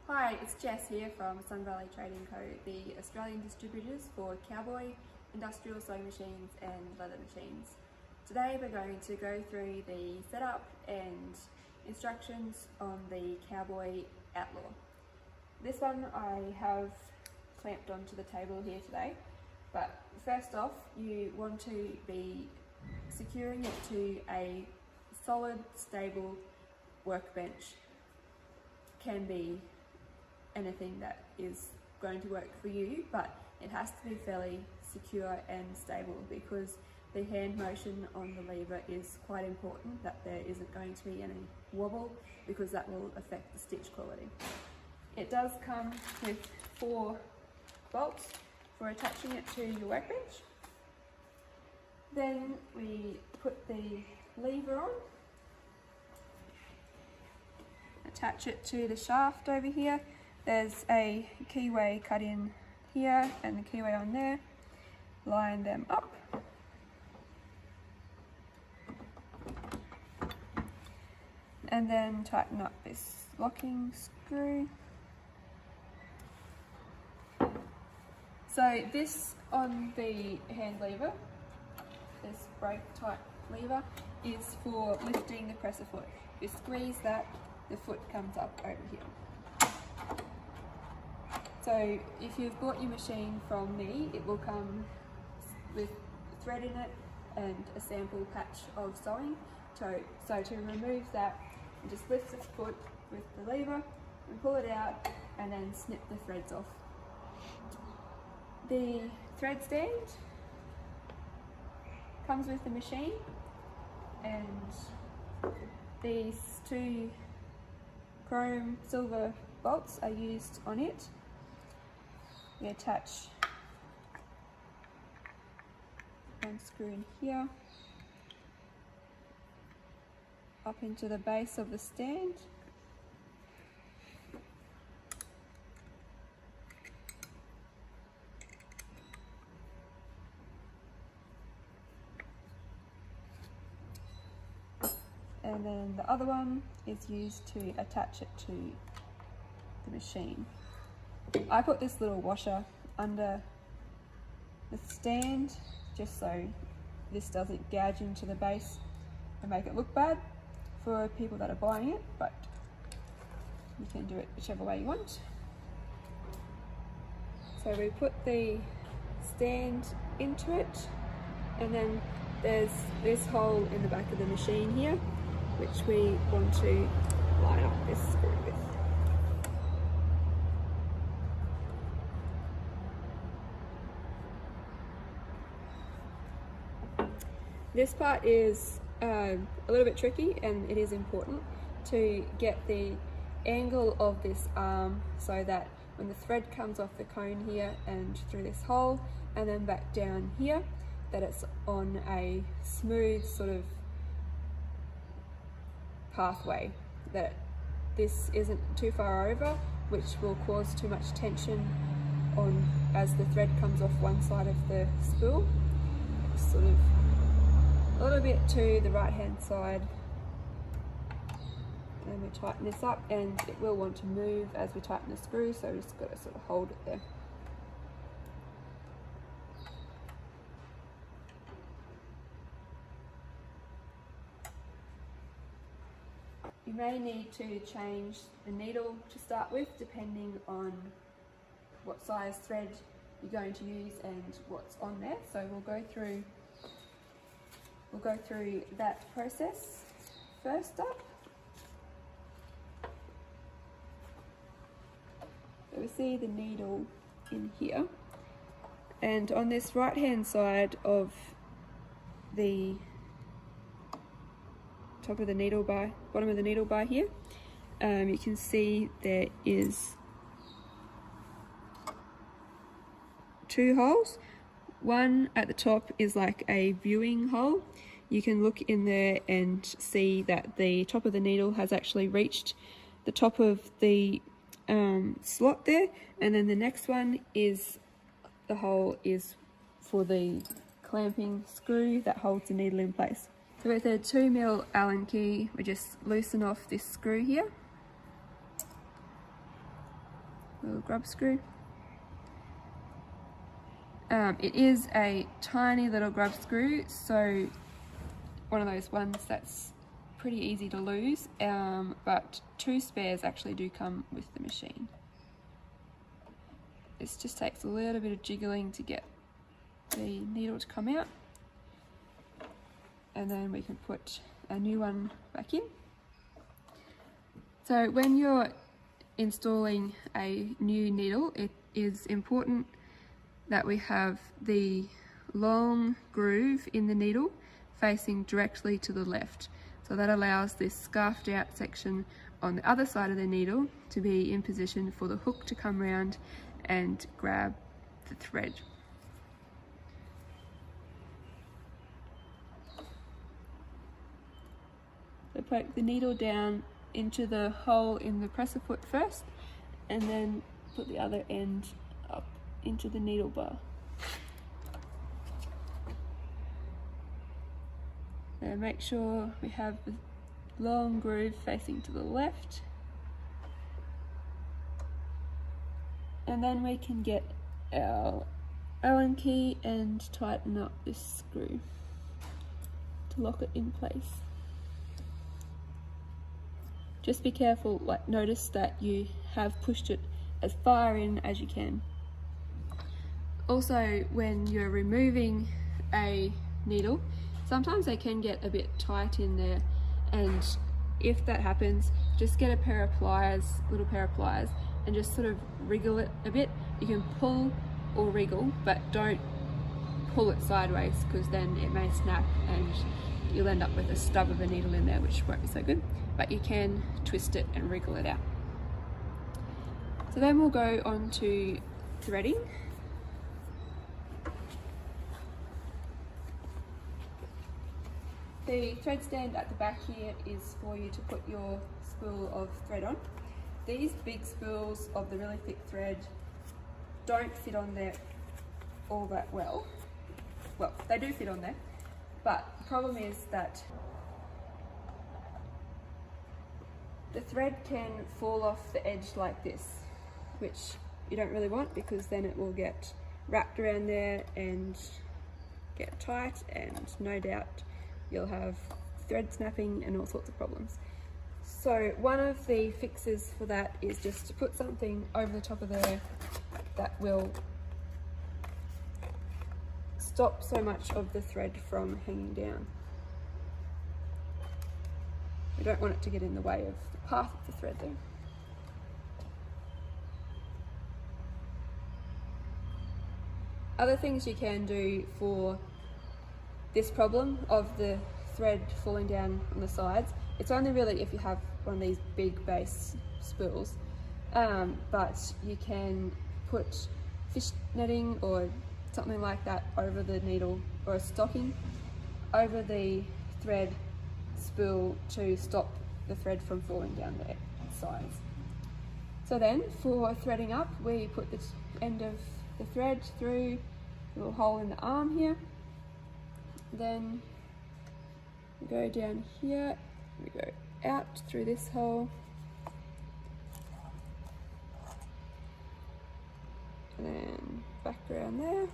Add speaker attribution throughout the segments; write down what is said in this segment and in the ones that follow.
Speaker 1: Hi, it's Jess here from Sun Valley Trading Co, the Australian distributors for Cowboy, industrial sewing machines and leather machines. Today we're going to go through the setup and instructions on the Cowboy Outlaw. This one I have clamped onto the table here today, but first off you want to be securing it to a solid, stable workbench. Can be anything that is going to work for you, but it has to be fairly secure and stable because the hand motion on the lever is quite important, that there isn't going to be any wobble because that will affect the stitch quality. It does come with 4 bolts for attaching it to your workbench. Then we put the lever on, attach it to the shaft over here. There's a keyway cut in here and the keyway on there. Line them up. And then tighten up this locking screw. So this on the hand lever, this brake type lever, is for lifting the presser foot. If you squeeze that, the foot comes up over here. So if you've bought your machine from me, it will come with thread in it and a sample patch of sewing. So to remove that, you just lift the foot with the lever and pull it out and then snip the threads off. The thread stand comes with the machine, and these 2 chrome silver bolts are used on it. We attach one screw in here up into the base of the stand. And then the other one is used to attach it to the machine. I put this little washer under the stand just so this doesn't gouge into the base and make it look bad for people that are buying it, but you can do it whichever way you want. So we put the stand into it, and then there's this hole in the back of the machine here which we want to line up this screw with. This part is a little bit tricky, and it is important to get the angle of this arm so that when the thread comes off the cone here and through this hole and then back down here, that it's on a smooth sort of pathway, that this isn't too far over, which will cause too much tension on as the thread comes off one side of the spool. Just sort of a little bit to the right hand side, and we tighten this up, and it will want to move as we tighten the screw, so we just got to sort of hold it there. You may need to change the needle to start with depending on what size thread you're going to use and what's on there, so we'll go through that process first up. So we see the needle in here, and on this right hand side of the top of the needle bar, bottom of the needle bar here, you can see there is 2 holes. One at the top is like a viewing hole. You can look in there and see that the top of the needle has actually reached the top of the slot there, and then the next one is the hole is for the clamping screw that holds the needle in place. So with a 2mm Allen key, we just loosen off this screw here little grub screw. It is a tiny little grub screw, so one of those ones that's pretty easy to lose, but 2 spares actually do come with the machine. This just takes a little bit of jiggling to get the needle to come out, and then we can put a new one back in. So when you're installing a new needle, it is important that we have the long groove in the needle facing directly to the left. So that allows this scarfed out section on the other side of the needle to be in position for the hook to come round and grab the thread. So poke the needle down into the hole in the presser foot first, and then put the other end up into the needle bar. And make sure we have the long groove facing to the left. And then we can get our Allen key and tighten up this screw to lock it in place. Just be careful, like notice that you have pushed it as far in as you can. Also, when you're removing a needle, sometimes they can get a bit tight in there, and if that happens, just get a pair of pliers, little pair of pliers, and just sort of wriggle it a bit. You can pull or wriggle, but don't pull it sideways, because then it may snap and you'll end up with a stub of a needle in there, which won't be so good. But you can twist it and wriggle it out. So then we'll go on to threading. The thread stand at the back here is for you to put your spool of thread on. These big spools of the really thick thread don't fit on there all that well. Well, they do fit on there, but the problem is that the thread can fall off the edge like this, which you don't really want, because then it will get wrapped around there and get tight, and no doubt you'll have thread snapping and all sorts of problems. So one of the fixes for that is just to put something over the top of there that will stop so much of the thread from hanging down. We don't want it to get in the way of the path of the thread though. Other things you can do for this problem of the thread falling down on the sides, it's only really if you have one of these big base spools, but you can put fish netting or something like that over the needle, or a stocking over the thread spool to stop the thread from falling down the sides. So then for threading up, we put the end of the thread through a little hole in the arm here, then we go down here, we go out through this hole, and then back around there.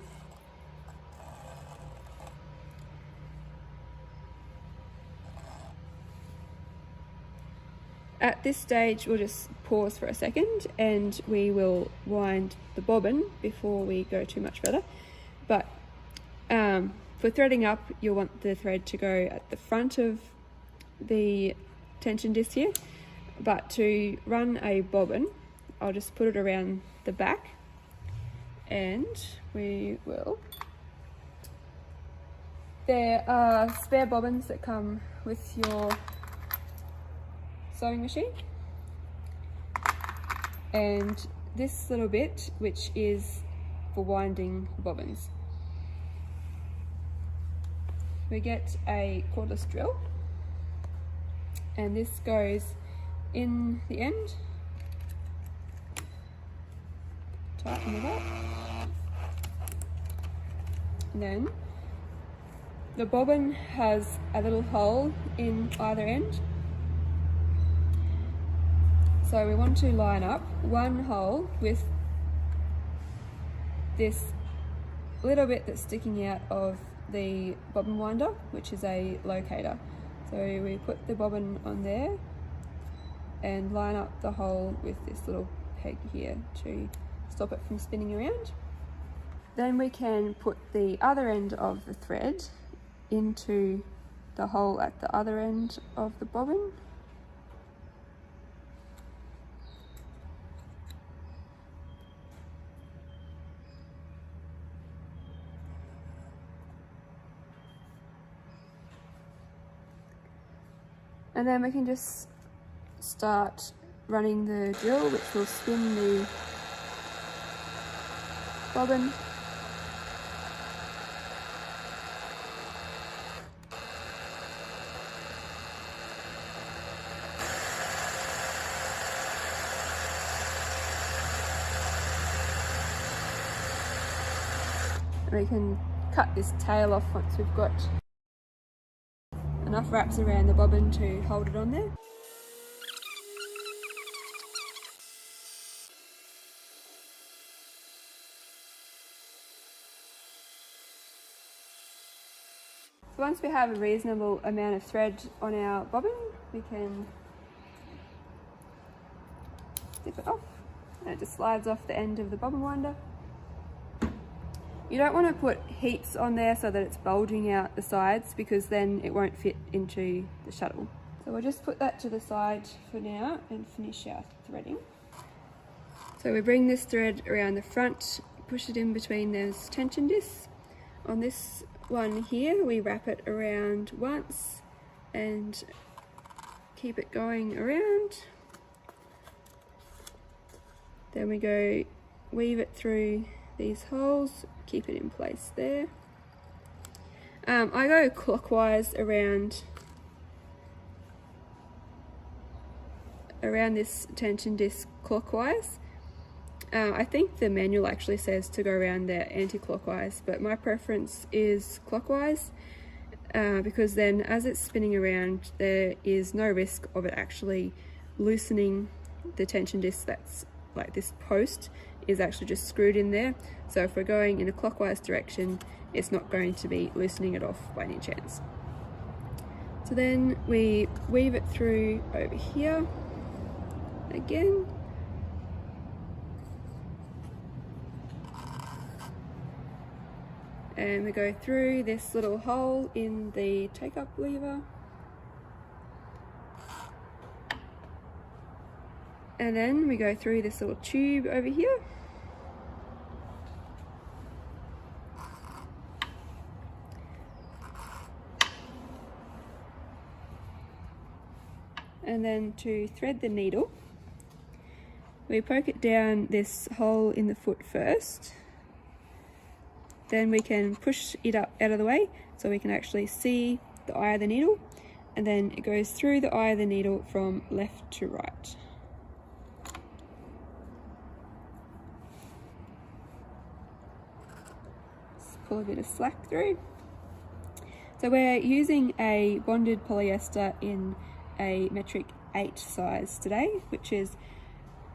Speaker 1: At this stage, we'll just pause for a second and we will wind the bobbin before we go too much further. But for threading up, you'll want the thread to go at the front of the tension disc here. But to run a bobbin, I'll just put it around the back, and we will. There are spare bobbins that come with your sewing machine, and this little bit, which is for winding bobbins. We get a cordless drill, and this goes in the end, tighten it up, and then the bobbin has a little hole in either end. So we want to line up one hole with this little bit that's sticking out of the bobbin winder, which is a locator. So we put the bobbin on there and line up the hole with this little peg here to stop it from spinning around. Then we can put the other end of the thread into the hole at the other end of the bobbin. And then we can just start running the drill, which will spin the bobbin. We can cut this tail off once we've got enough wraps around the bobbin to hold it on there. So once we have a reasonable amount of thread on our bobbin, we can zip it off, and it just slides off the end of the bobbin winder. You don't want to put heaps on there so that it's bulging out the sides, because then it won't fit into the shuttle. So we'll just put that to the side for now and finish our threading. So we bring this thread around the front, push it in between those tension discs. On this one here, we wrap it around once and keep it going around. Then we go weave it through these holes, keep it in place there. I go clockwise around this tension disc clockwise. I think the manual actually says to go around there anti-clockwise, but my preference is clockwise because then as it's spinning around there is no risk of it actually loosening the tension disc. That's like this post is actually just screwed in there, so if we're going in a clockwise direction it's not going to be loosening it off by any chance. So then we weave it through over here again, and we go through this little hole in the take-up lever, and then we go through this little tube over here, and then to thread the needle we poke it down this hole in the foot first. Then we can push it up out of the way so we can actually see the eye of the needle, and then it goes through the eye of the needle from left to right. Just pull a bit of slack through. So we're using a bonded polyester in a metric 8 size today, which is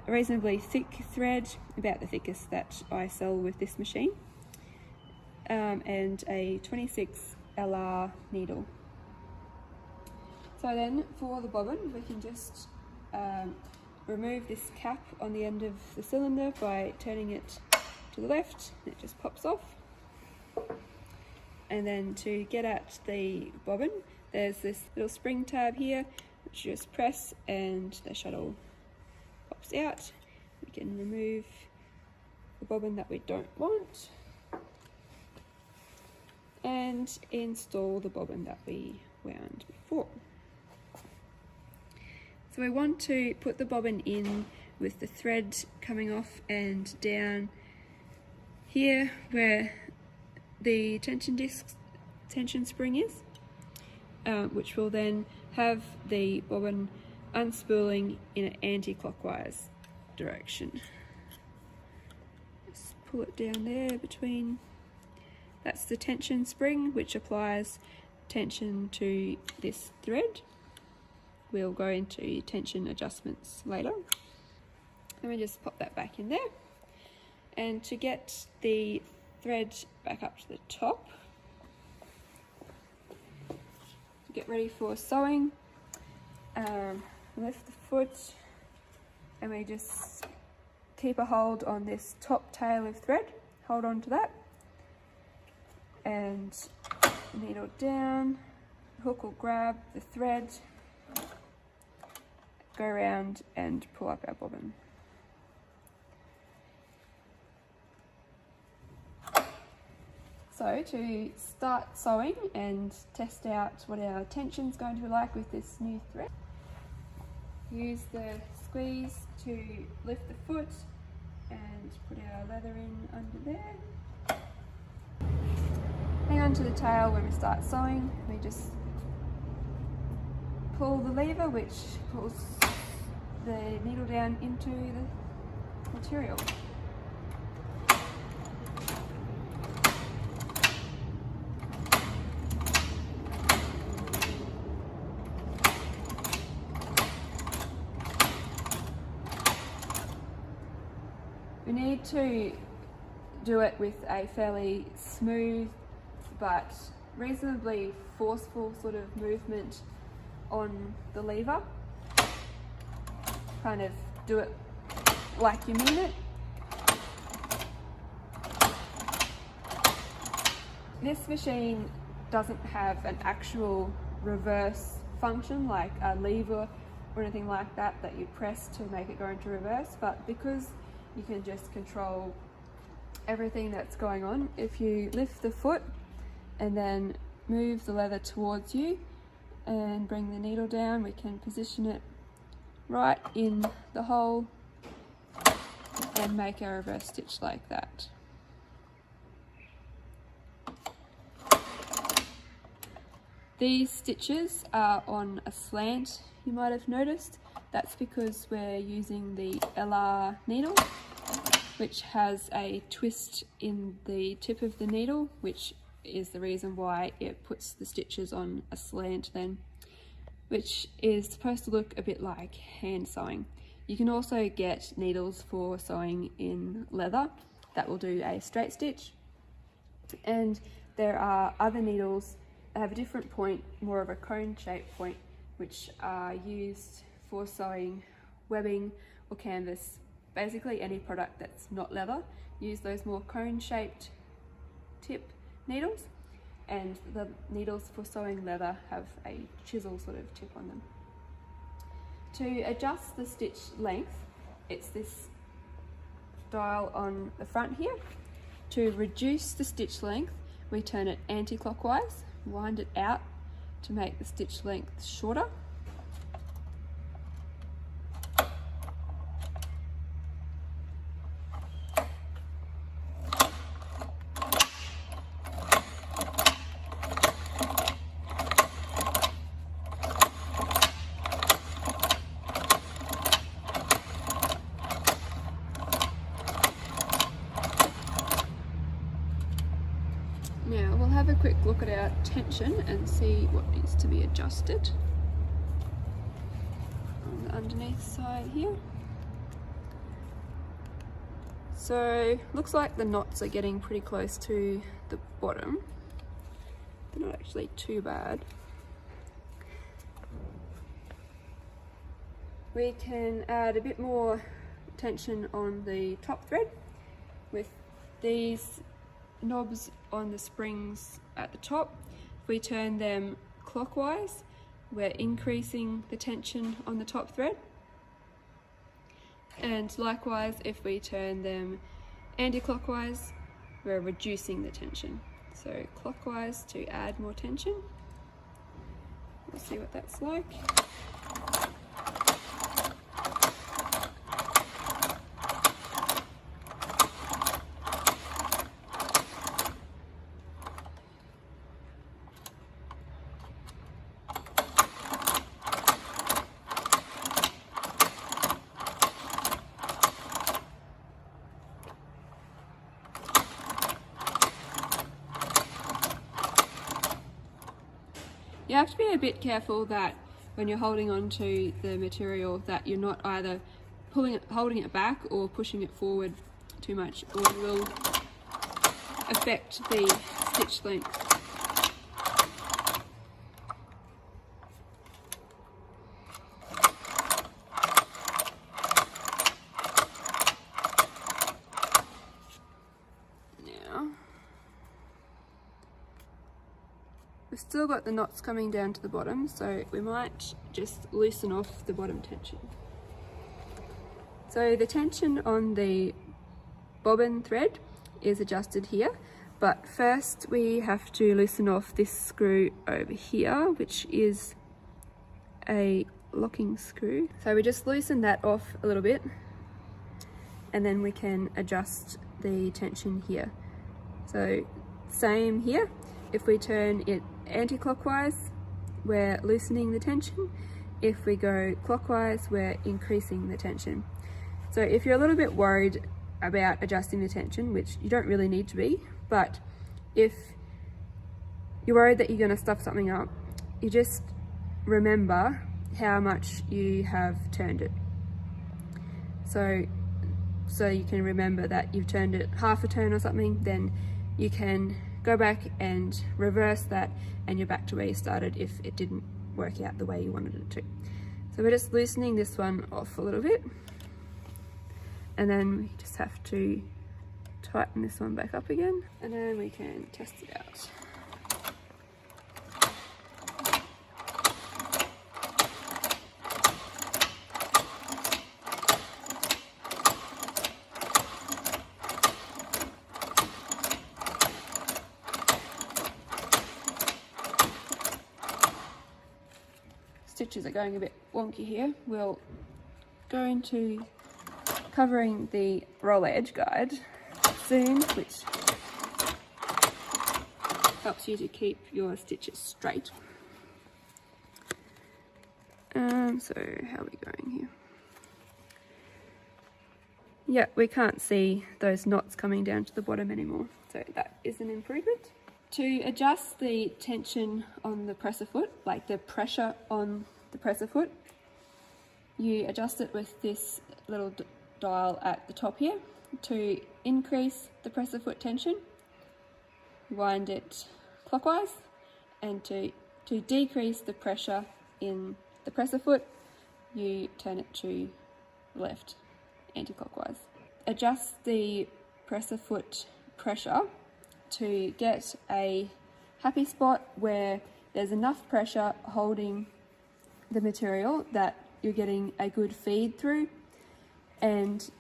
Speaker 1: a reasonably thick thread, about the thickest that I sell with this machine. And a 26 LR needle. So then for the bobbin we can just remove this cap on the end of the cylinder by turning it to the left, and it just pops off. And then to get at the bobbin there's this little spring tab here which you just press and the shuttle pops out. We can remove the bobbin that we don't want and install the bobbin that we wound before. So we want to put the bobbin in with the thread coming off and down here where the tension spring is, which will then have the bobbin unspooling in an anti-clockwise direction. Just pull it down there between. That's the tension spring which applies tension to this thread we'll go into tension adjustments later. Let me just pop that back in there. And to get the thread back up to the top, to get ready for sewing, lift the foot and we just keep a hold on this top tail of thread, hold on to that, and needle down, hook will grab the thread, go around and pull up our bobbin. So to start sewing and test out what our tension is going to be like with this new thread, use the squeeze to lift the foot and put our leather in under there. Hang on to the tail when we start sewing. We just pull the lever which pulls the needle down into the material. We need to do it with a fairly smooth but reasonably forceful sort of movement on the lever. Kind of do it like you mean it. This machine doesn't have an actual reverse function like a lever or anything like that that you press to make it go into reverse, but because you can just control everything that's going on, if you lift the foot and then move the leather towards you and bring the needle down, we can position it right in the hole and make a reverse stitch like that. These stitches are on a slant, you might have noticed. That's because we're using the LR needle, which has a twist in the tip of the needle, which is the reason why it puts the stitches on a slant then, which is supposed to look a bit like hand sewing. You can also get needles for sewing in leather that will do a straight stitch, and there are other needles that have a different point, more of a cone shaped point, which are used for sewing webbing or canvas. Basically any product that's not leather, use those more cone shaped tip needles, and the needles for sewing leather have a chisel sort of tip on them. To adjust the stitch length, it's this dial on the front here. To reduce the stitch length, we turn it anti-clockwise, wind it out to make the stitch length shorter. Now we'll have a quick look at our tension and see what needs to be adjusted on the underneath side here. So looks like the knots are getting pretty close to the bottom. They're not actually too bad. We can add a bit more tension on the top thread with these knobs on the springs at the top. If we turn them clockwise, we're increasing the tension on the top thread, and likewise if we turn them anti-clockwise, we're reducing the tension. So clockwise to add more tension. We'll see what that's like. You have to be a bit careful that when you're holding on to the material that you're not either holding it back or pushing it forward too much, or you will affect the stitch length. Now, we've still got the knots coming down to the bottom, so we might just loosen off the bottom tension. So the tension on the bobbin thread is adjusted here, but first we have to loosen off this screw over here, which is a locking screw. So we just loosen that off a little bit, and then we can adjust the tension here. So same here, if we turn it anti-clockwise, we're loosening the tension. If we go clockwise, we're increasing the tension. So if you're a little bit worried about adjusting the tension, which you don't really need to be, but if you're worried that you're going to stuff something up, you just remember how much you have turned it. So you can remember that you've turned it half a turn or something, then you can go back and reverse that, and you're back to where you started if it didn't work out the way you wanted it to. So we're just loosening this one off a little bit, and then we just have to tighten this one back up again, and then we can test it out. Stitches are going a bit wonky here. We'll go into covering the roller edge guide soon, which helps you to keep your stitches straight. So how are we going here? Yeah, we can't see those knots coming down to the bottom anymore, so that is an improvement. To adjust the tension on the presser foot, like the pressure on the presser foot, you adjust it with this little dial at the top here. To increase the presser foot tension, wind it clockwise, and to decrease the pressure in the presser foot, you turn it to left, anti-clockwise. Adjust the presser foot pressure to get a happy spot where there's enough pressure holding the material that you're getting a good feed through, and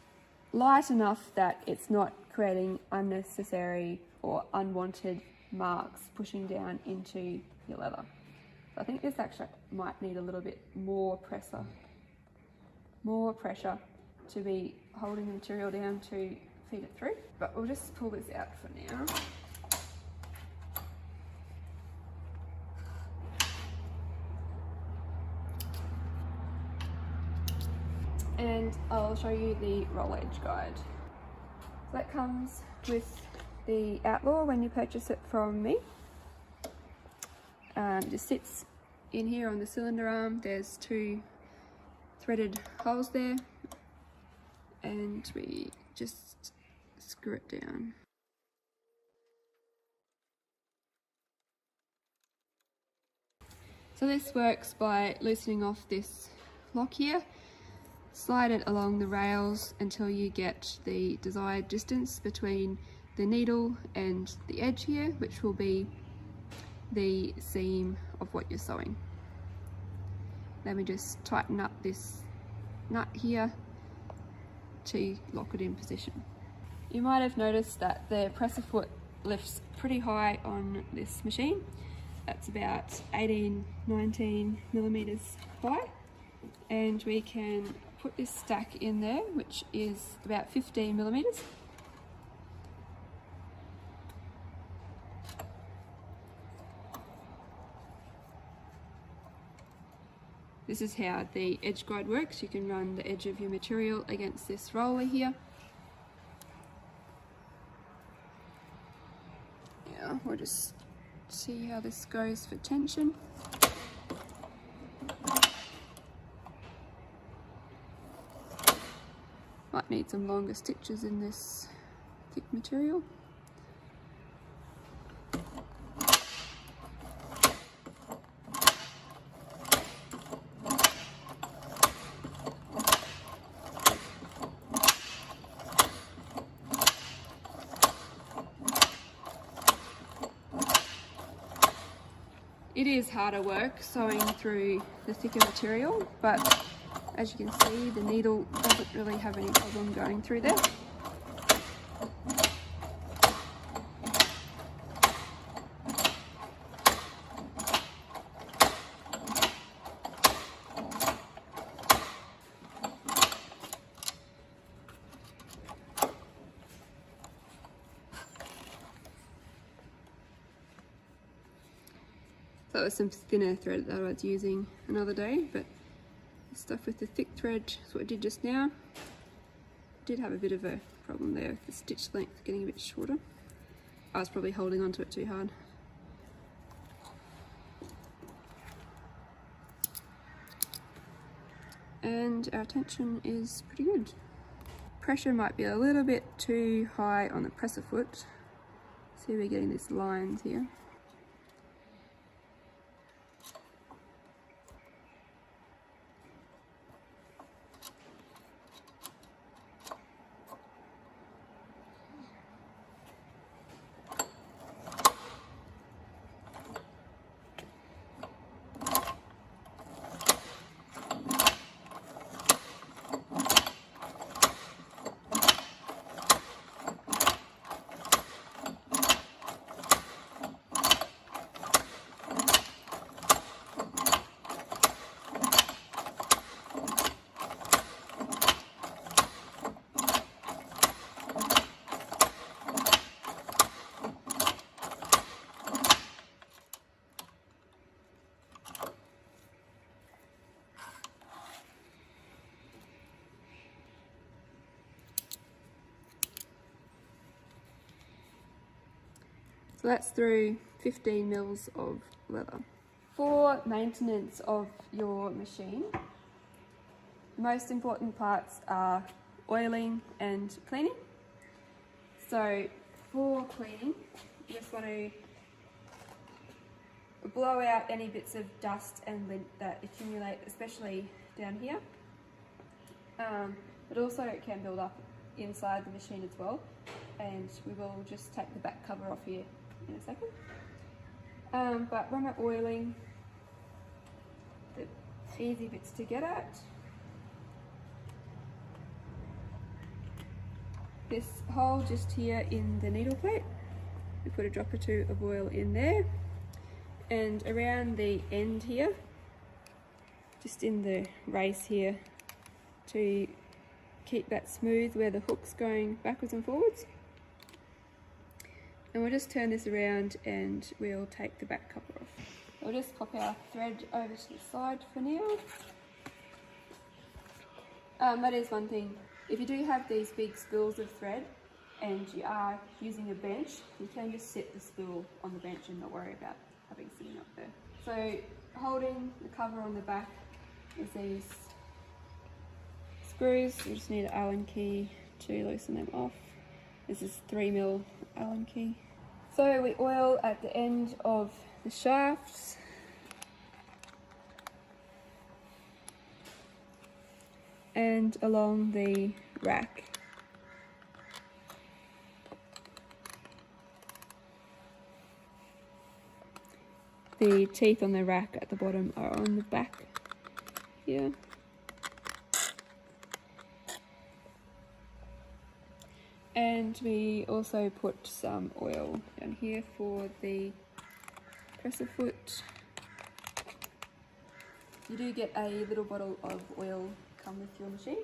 Speaker 1: light enough that it's not creating unnecessary or unwanted marks pushing down into your leather. So I think this actually might need a little bit more pressure to be holding the material down to feed it through, but we'll just pull this out for now. And I'll show you the roll edge guide. So that comes with the Outlaw when you purchase it from me. It just sits in here on the cylinder arm. There's 2 threaded holes there, and we just screw it down. So this works by loosening off this lock here. Slide it along the rails until you get the desired distance between the needle and the edge here, which will be the seam of what you're sewing. Then we just tighten up this nut here to lock it in position. You might have noticed that the presser foot lifts pretty high on this machine. That's about 18-19 millimeters high, and we can put this stack in there, which is about 15 millimeters. This is how the edge guide works. You can run the edge of your material against this roller here. Yeah, we'll just see how this goes for tension. Might need some longer stitches in this thick material. It is harder work sewing through the thicker material, but as you can see, the needle doesn't really have any problem going through there. That was some thinner thread that I was using another day, but the stuff with the thick thread is what I did just now. Did have a bit of a problem there with the stitch length getting a bit shorter. I was probably holding onto it too hard. And our tension is pretty good. Pressure might be a little bit too high on the presser foot. See, we're getting these lines here. So that's through 15 mils of leather. For maintenance of your machine, the most important parts are oiling and cleaning. So for cleaning, you just want to blow out any bits of dust and lint that accumulate, especially down here. But also it can build up inside the machine as well. And we will just take the back cover off here in a second. But when we're oiling, the easy bits to get at, this hole just here in the needle plate, we put a drop or two of oil in there, and around the end here, just in the race here, to keep that smooth where the hook's going backwards and forwards. And we'll just turn this around and we'll take the back cover off. We'll just pop our thread over to the side for now. That is one thing. If you do have these big spools of thread and you are using a bench, you can just set the spool on the bench and not worry about having sitting up there. So holding the cover on the back is these screws. You just need an Allen key to loosen them off. This is 3mm Allen key. So we oil at the end of the shafts. And along the rack. The teeth on the rack at the bottom are on the back here. And we also put some oil down here for the presser foot. You do get a little bottle of oil come with your machine.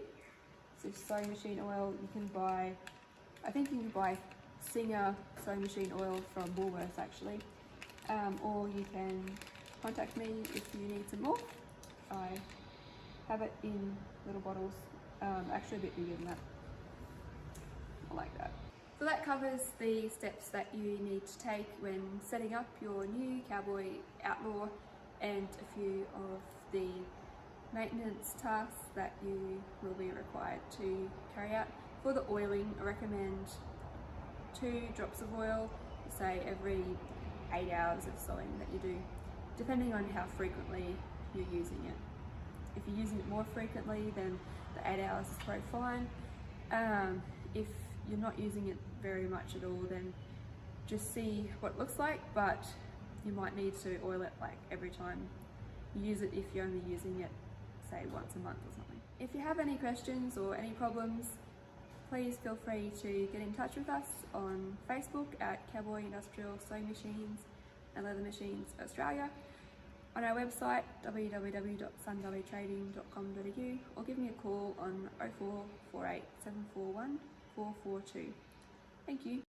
Speaker 1: So sewing machine oil, you can buy, I think you can buy Singer sewing machine oil from Woolworths actually. Or you can contact me if you need some more. I have it in little bottles, actually a bit bigger than that. I like that. So that covers the steps that you need to take when setting up your new Cowboy Outlaw and a few of the maintenance tasks that you will be required to carry out. For the oiling, I recommend 2 drops of oil, say every 8 hours of sewing that you do, depending on how frequently you're using it. If you're using it more frequently, then the 8 hours is probably fine. If you're not using it very much at all, then just see what it looks like, but you might need to oil it like every time you use it if you're only using it, say, once a month or something. If you have any questions or any problems, please feel free to get in touch with us on Facebook at Cowboy Industrial Sewing Machines and Leather Machines Australia, on our website www.sunvalleytrading.com.au, or give me a call on 0448 741 442. Thank you.